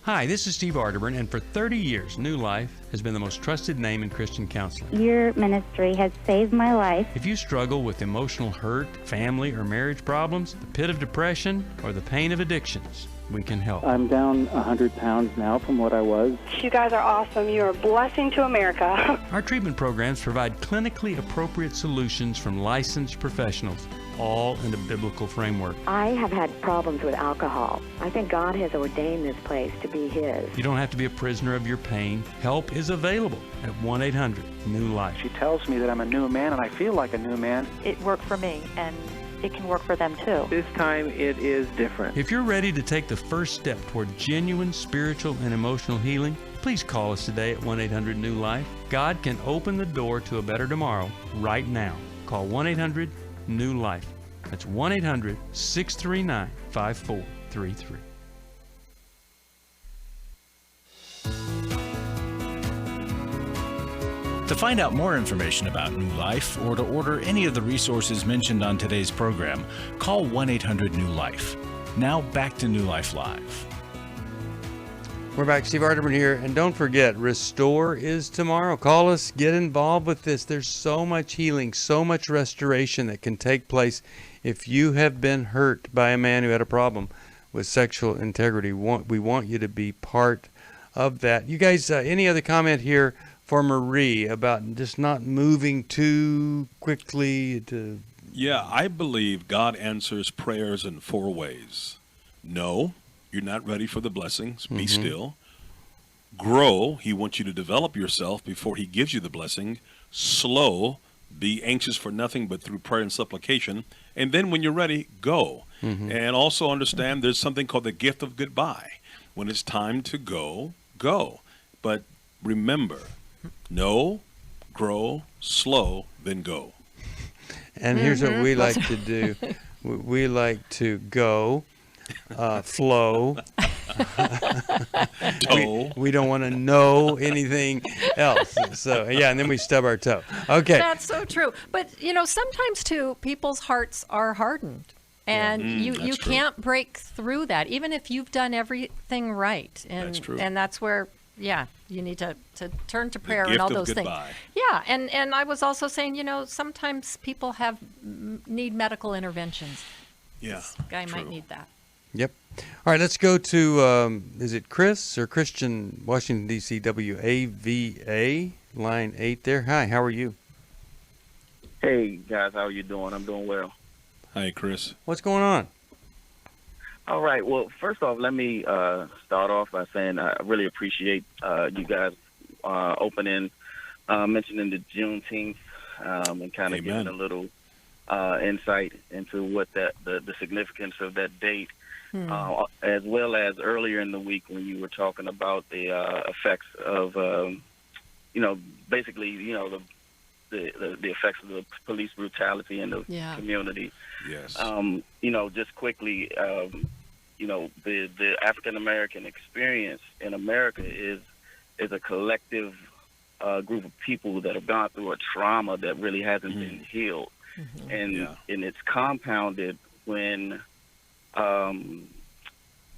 [SPEAKER 2] Hi, this is Steve Arterburn, and for 30 years, New Life has been the most trusted name in Christian counseling.
[SPEAKER 15] Your ministry has saved my life.
[SPEAKER 2] If you struggle with emotional hurt, family or marriage problems, the pit of depression, or the pain of addictions, we can help.
[SPEAKER 19] I'm down 100 pounds now from what I was.
[SPEAKER 20] You guys are awesome. You're a blessing to America.
[SPEAKER 2] Our treatment programs provide clinically appropriate solutions from licensed professionals, all in a biblical framework.
[SPEAKER 5] I have had problems with alcohol. I think God has ordained this place to be His.
[SPEAKER 2] You don't have to be a prisoner of your pain. Help is available at 1-800-NEW-LIFE.
[SPEAKER 19] She tells me that I'm a new man, and I feel like a new man.
[SPEAKER 16] It worked for me, and it can work for them too.
[SPEAKER 19] This time it is different.
[SPEAKER 2] If you're ready to take the first step toward genuine spiritual and emotional healing, please call us today at 1-800-NEW-LIFE. God can open the door to a better tomorrow right now. Call 1-800-NEW-LIFE. That's 1-800-639-5433. 833.
[SPEAKER 1] To find out more information about New Life or to order any of the resources mentioned on today's program, call 1-800-NEW-LIFE. Now back to New Life Live.
[SPEAKER 2] We're back. Steve Arterburn here. And don't forget, Restore is tomorrow. Call us. Get involved with this. There's so much healing, so much restoration that can take place. If you have been hurt by a man who had a problem with sexual integrity, we want you to be part of that. You guys, any other comment here for Marie about just not moving too quickly to...
[SPEAKER 4] Yeah, I believe God answers prayers in 4 ways. No, you're not ready for the blessings. Be still. Grow. He wants you to develop yourself before he gives you the blessing. Slow. Be anxious for nothing but through prayer and supplication. And then when you're ready, go. And also understand there's something called the gift of goodbye. When it's time to go, go. But remember, know, grow, slow, then go.
[SPEAKER 2] And here's what we like to do. We like to go, flow. we don't want to know anything else. So, yeah, and then we stub our toe. Okay.
[SPEAKER 3] That's so true. But, sometimes, too, people's hearts are hardened. And you can't break through that, even if you've done everything right. And,
[SPEAKER 4] that's true.
[SPEAKER 3] And that's where... Yeah, you need to turn to prayer and all those things. Yeah, and I was also saying, sometimes people need medical interventions.
[SPEAKER 4] Yeah,
[SPEAKER 3] this guy might need that.
[SPEAKER 2] Yep. All right, let's go to, is it Chris or Christian, Washington, D.C., WAVA, line 8 there. Hi, how are you?
[SPEAKER 21] Hey, guys, how are you doing? I'm doing well.
[SPEAKER 4] Hi, Chris.
[SPEAKER 2] What's going on?
[SPEAKER 21] All right. Well, first off, let me start off by saying I really appreciate you guys opening, mentioning the Juneteenth, and kind of giving a little insight into what the significance of that date, as well as earlier in the week when you were talking about the effects of, basically, the effects of the police brutality in the community.
[SPEAKER 4] Yes.
[SPEAKER 21] Just quickly, the African American experience in America is a collective group of people that have gone through a trauma that really hasn't been healed, and it's compounded when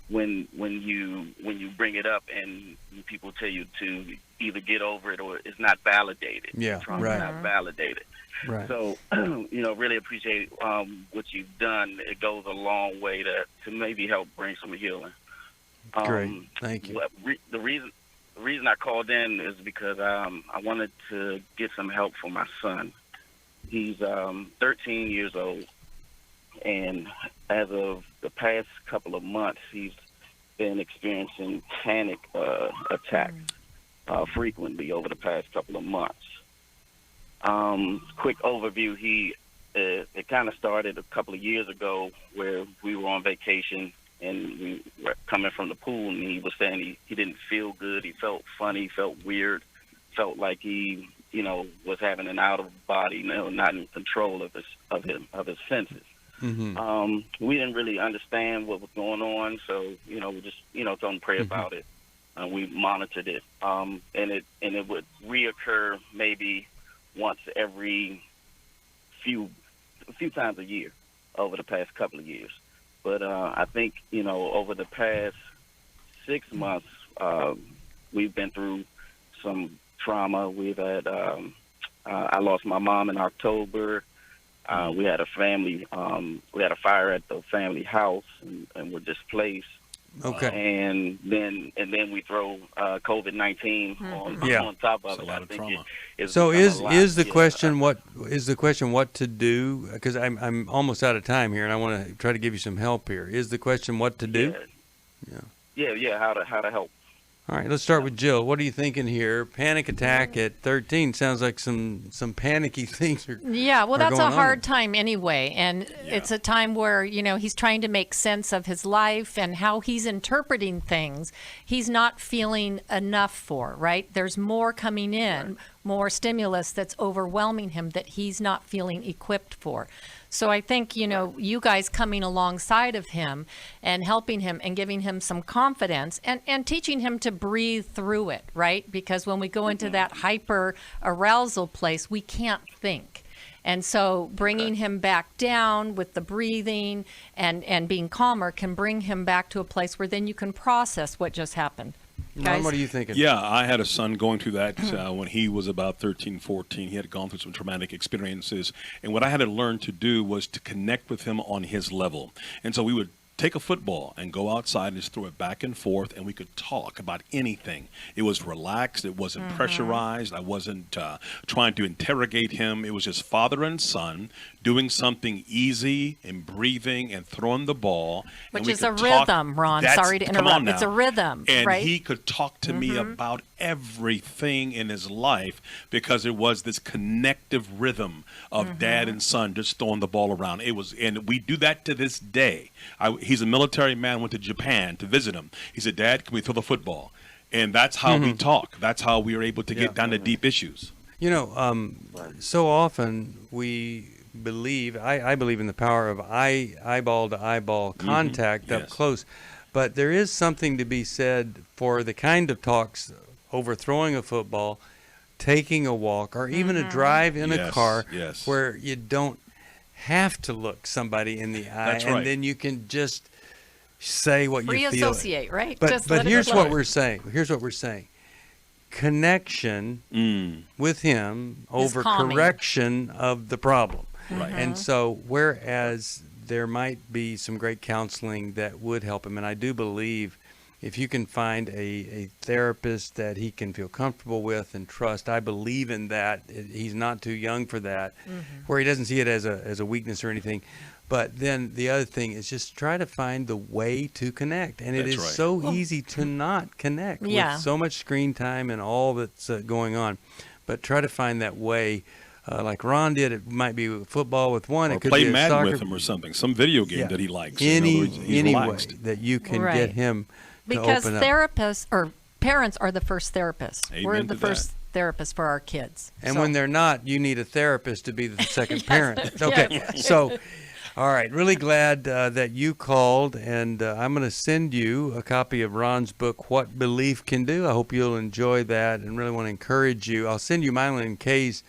[SPEAKER 21] you bring it up and people tell you to either get over it or it's not validated.
[SPEAKER 2] Yeah,
[SPEAKER 21] Trauma's not validated.
[SPEAKER 2] Right.
[SPEAKER 21] So, really appreciate what you've done. It goes a long way to maybe help bring some healing.
[SPEAKER 2] Great, thank you.
[SPEAKER 21] The reason I called in is because I wanted to get some help for my son. He's 13 years old, and as of the past couple of months, he's been experiencing panic attacks frequently over the past couple of months. Quick overview, it kind of started a couple of years ago where we were on vacation and we were coming from the pool, and he was saying he didn't feel good. He felt funny, felt weird, felt like he, was having an out of body, not in control of his senses. We didn't really understand what was going on, so we just told him to pray about it. We monitored it, and it would reoccur maybe once every few times a year over the past couple of years. But I think over the past 6 months, we've been through some trauma. We've had I lost my mom in October. We had a fire at the family house and were displaced.
[SPEAKER 2] Okay.
[SPEAKER 21] And then we throw COVID-19 on top of it.
[SPEAKER 4] A lot of trauma.
[SPEAKER 2] So is the question what to do? Because I'm almost out of time here, and I want to try to give you some help here. Is the question what to do?
[SPEAKER 21] Yeah. How to help.
[SPEAKER 2] All right, let's start with Jill. What are you thinking here? Panic attack at 13 sounds like some panicky things are.
[SPEAKER 3] Yeah, well, that's a hard time anyway, and it's a time where he's trying to make sense of his life and how he's interpreting things. He's not feeling enough for, right? There's more coming in. more stimulus that's overwhelming him that he's not feeling equipped for. So I think, you guys coming alongside of him and helping him and giving him some confidence and teaching him to breathe through it, right? Because when we go into that hyper arousal place, we can't think. And so bringing him back down with the breathing and being calmer can bring him back to a place where then you can process what just happened.
[SPEAKER 2] Ron, what are you thinking?
[SPEAKER 4] Yeah, I had a son going through that when he was about 13, 14. He had gone through some traumatic experiences. And what I had to learn to do was to connect with him on his level. And so we would take a football and go outside and just throw it back and forth, and we could talk about anything. It was relaxed. It wasn't pressurized. I wasn't trying to interrogate him. It was just father and son doing something easy and breathing and throwing the ball.
[SPEAKER 3] Which is a rhythm, Ron. Sorry to interrupt. It's a rhythm,
[SPEAKER 4] and
[SPEAKER 3] right?
[SPEAKER 4] he could talk to me about everything in his life because it was this connective rhythm of dad and son just throwing the ball around. It was, and we do that to this day. He's a military man, went to Japan to visit him. He said, "Dad, can we throw the football?" And that's how we talk. That's how we are able to get down to deep issues.
[SPEAKER 2] So often we believe, I believe in the power of eyeball to eyeball contact up close. But there is something to be said for the kind of talks, overthrowing a football, taking a walk, or even a drive in a car where you don't have to look somebody in the eye, and then you can just say what you feel.
[SPEAKER 3] Free associate, right?
[SPEAKER 2] But here's what we're saying. Connection with him over correction of the problem.
[SPEAKER 4] Right.
[SPEAKER 2] And so whereas there might be some great counseling that would help him, and I do believe if you can find a therapist that he can feel comfortable with and trust, I believe in that. He's not too young for that, where he doesn't see it as a weakness or anything. But then the other thing is just try to find the way to connect. And it is so easy to not connect with so much screen time and all that's going on. But try to find that way. Like Ron did, it might be football with one.
[SPEAKER 4] Or
[SPEAKER 2] it could
[SPEAKER 4] play
[SPEAKER 2] be
[SPEAKER 4] Madden
[SPEAKER 2] soccer
[SPEAKER 4] with him or something. Some video game that he likes.
[SPEAKER 2] Any
[SPEAKER 4] relaxed.
[SPEAKER 2] way that you can get him
[SPEAKER 3] because
[SPEAKER 2] to open
[SPEAKER 3] therapists or parents are the first therapists.
[SPEAKER 4] Amen
[SPEAKER 3] We're the
[SPEAKER 4] to
[SPEAKER 3] first therapists for our kids.
[SPEAKER 2] And when they're not, you need a therapist to be the second parent. Okay, so, all right, really glad that you called, and I'm going to send you a copy of Ron's book, What Belief Can Do. I hope you'll enjoy that and really want to encourage you. I'll send you Madeline Kay's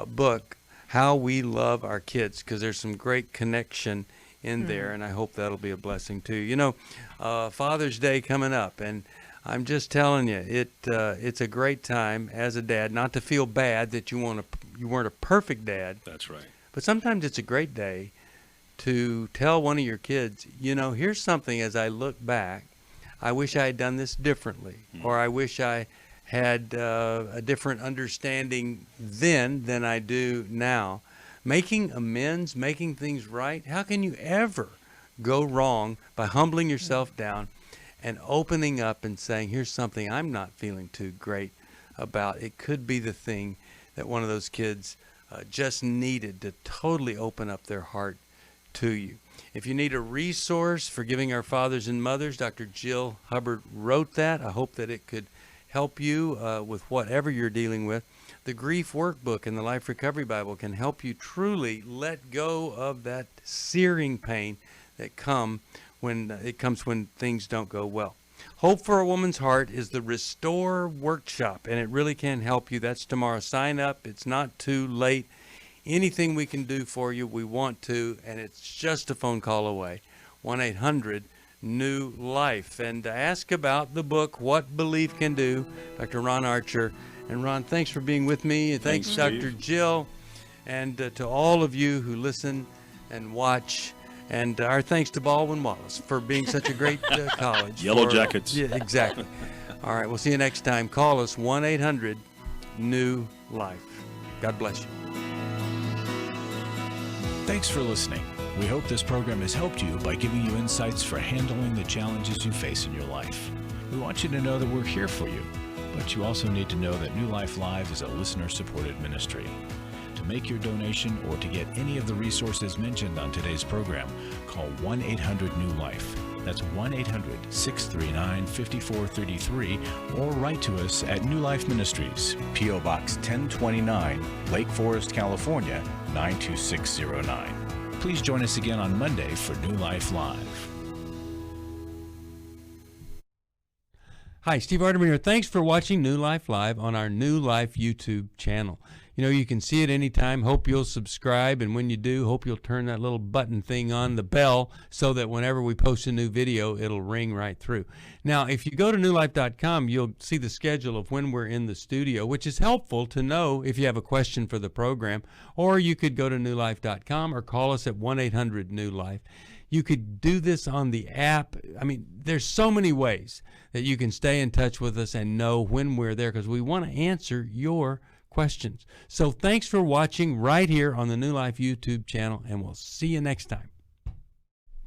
[SPEAKER 2] book, How We Love Our Kids, because there's some great connection in there, and I hope that'll be a blessing too. Father's Day coming up, and I'm just telling you, it's a great time as a dad, not to feel bad that you weren't a perfect dad.
[SPEAKER 4] That's right.
[SPEAKER 2] But sometimes it's a great day to tell one of your kids, here's something as I look back, I wish I had done this differently, or I wish I had a different understanding then than I do now. Making amends, making things right. How can you ever go wrong by humbling yourself down and opening up and saying, here's something I'm not feeling too great about. It could be the thing that one of those kids just needed to totally open up their heart to you. If you need a resource for giving our fathers and mothers, Dr. Jill Hubbard wrote that. I hope that it could help you with whatever you're dealing with. The Grief Workbook and the Life Recovery Bible can help you truly let go of that searing pain that comes when things don't go well. Hope for a Woman's Heart is the Restore Workshop, and it really can help you. That's tomorrow. Sign up. It's not too late. Anything we can do for you, we want to, and it's just a phone call away. 1-800-NEW-LIFE. And to ask about the book, What Belief Can Do, Dr. Ron Archer. And Ron, thanks for being with me. And thanks, Dr. Jill. And to all of you who listen and watch. And our thanks to Baldwin Wallace for being such a great college.
[SPEAKER 4] Yellow Jackets.
[SPEAKER 2] Yeah, exactly. All right, we'll see you next time. Call us 1-800-NEW-LIFE. God bless you.
[SPEAKER 1] Thanks for listening. We hope this program has helped you by giving you insights for handling the challenges you face in your life. We want you to know that we're here for you, but you also need to know that New Life Live is a listener-supported ministry. To make your donation or to get any of the resources mentioned on today's program, call 1-800-NEW-LIFE. That's 1-800-639-5433, or write to us at New Life Ministries, P.O. Box 1029, Lake Forest, California, 92609. Please join us again on Monday for New Life Live.
[SPEAKER 2] Hi, Steve Arterburn here. Thanks for watching New Life Live on our New Life YouTube channel. You know, you can see it anytime. Hope you'll subscribe, and when you do, hope you'll turn that little button thing on, the bell, so that whenever we post a new video, it'll ring right through. Now, if you go to newlife.com, you'll see the schedule of when we're in the studio, which is helpful to know if you have a question for the program, or you could go to newlife.com or call us at 1-800-NEW-LIFE. You could do this on the app. I mean, there's so many ways that you can stay in touch with us and know when we're there, because we want to answer your questions. So thanks for watching right here on the New Life YouTube channel, and we'll see you next time.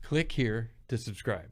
[SPEAKER 2] Click here to subscribe.